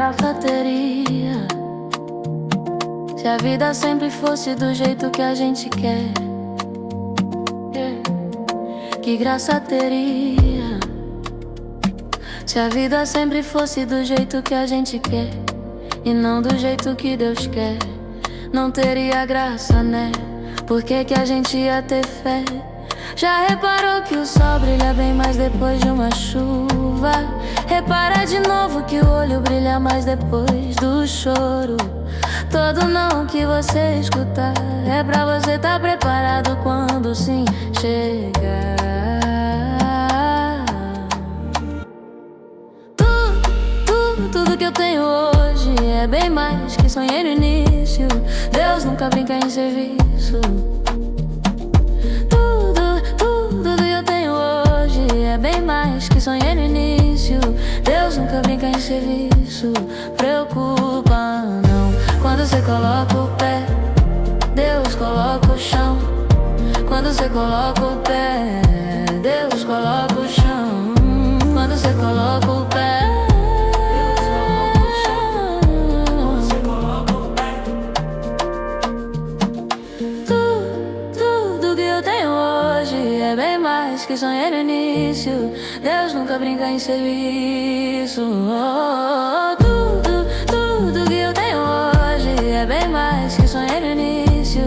graça teria se a vida sempre fosse do jeito que a gente quer? Que graça teria se a vida sempre fosse do jeito que a gente quer e não do jeito que Deus quer? Não teria graça, né? Por que que a gente ia ter fé? Já reparou que o sol brilha bem mais depois de uma chuva? Repara de novo que o olho brilha mais depois do choro. Todo não que você escutar é pra você tá preparado quando sim chegar. Tudo que eu tenho hoje é bem mais que sonhei no início. Deus nunca brinca em serviço. Tudo que eu tenho hoje é bem mais que sonhei no início. Deus nunca brinca em serviço. Preocupa não. Quando você coloca o pé, Deus coloca o chão. Quando você coloca o pé, Deus coloca o chão. Quando você coloca o pé, é bem mais que sonhei no início. Deus nunca brinca em serviço. Tudo que eu tenho hoje é bem mais que sonhei no início.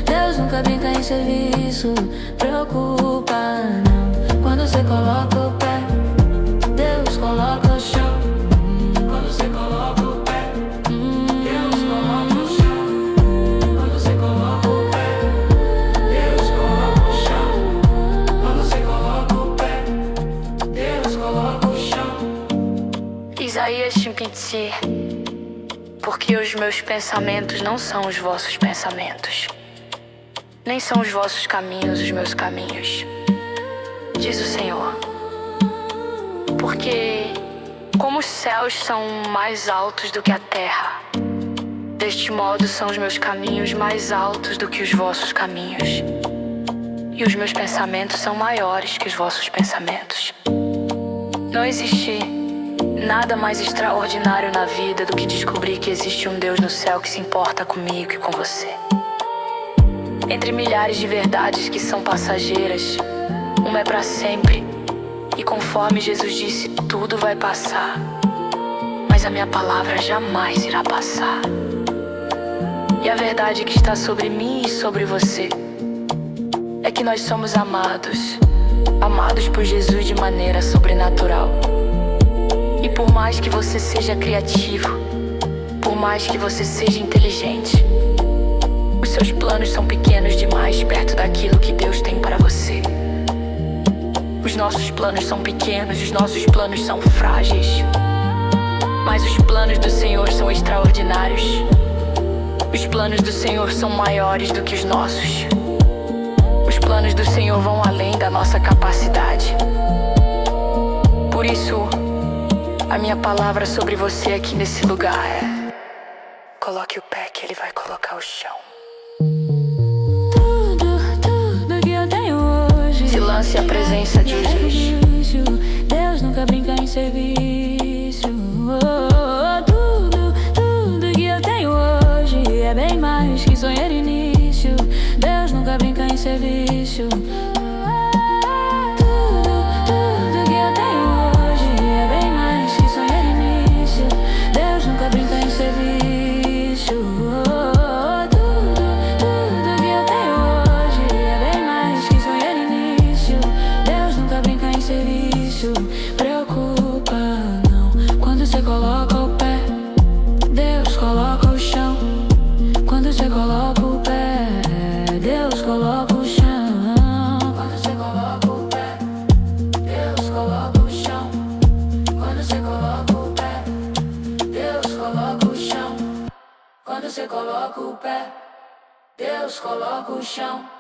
Deus nunca brinca em serviço. Preocupa não. Quando você coloca o pé, Deus coloca o chão. Quando você coloca o pé, Deus coloca o chão. Quando você coloca o pé, Deus coloca o chão. Quando você coloca o pé, Deus coloca o chão. Isaías 50. Porque os meus pensamentos não são os vossos pensamentos, nem são os vossos caminhos os meus caminhos, diz o Senhor. Porque como os céus são mais altos do que a terra, deste modo são os meus caminhos mais altos do que os vossos caminhos, e os meus pensamentos são maiores que os vossos pensamentos. Não existe nada mais extraordinário na vida do que descobrir que existe um Deus no céu que se importa comigo e com você. Entre milhares de verdades que são passageiras, uma é para sempre, e conforme Jesus disse, tudo vai passar, mas a minha palavra jamais irá passar. E a verdade que está sobre mim e sobre você é que nós somos amados por Jesus de maneira sobrenatural. E por mais que você seja criativo, por mais que você seja inteligente, os seus planos são pequenos demais perto daquilo que Deus tem para você. Os nossos planos são pequenos, os nossos planos são frágeis, mas os planos do Senhor são extraordinários. Os planos do Senhor são maiores do que os nossos. Os planos do Senhor vão além da nossa capacidade. Por isso, a minha palavra sobre você aqui nesse lugar é: coloque o pé que Ele vai colocar o chão. Tudo que eu tenho hoje Se lance à presença de Jesus. Deus nunca brinca em serviço. Tudo que eu tenho hoje é bem mais que sonhar início. Deus nunca brinca em serviço. Preocupa não. Quando você coloca o pé, Deus coloca o chão. Quando você coloca o pé, Deus coloca o chão. Quando você coloca o pé, Deus coloca o chão. Quando você coloca o pé, Deus coloca o chão. Quando você coloca o pé, Deus coloca o chão.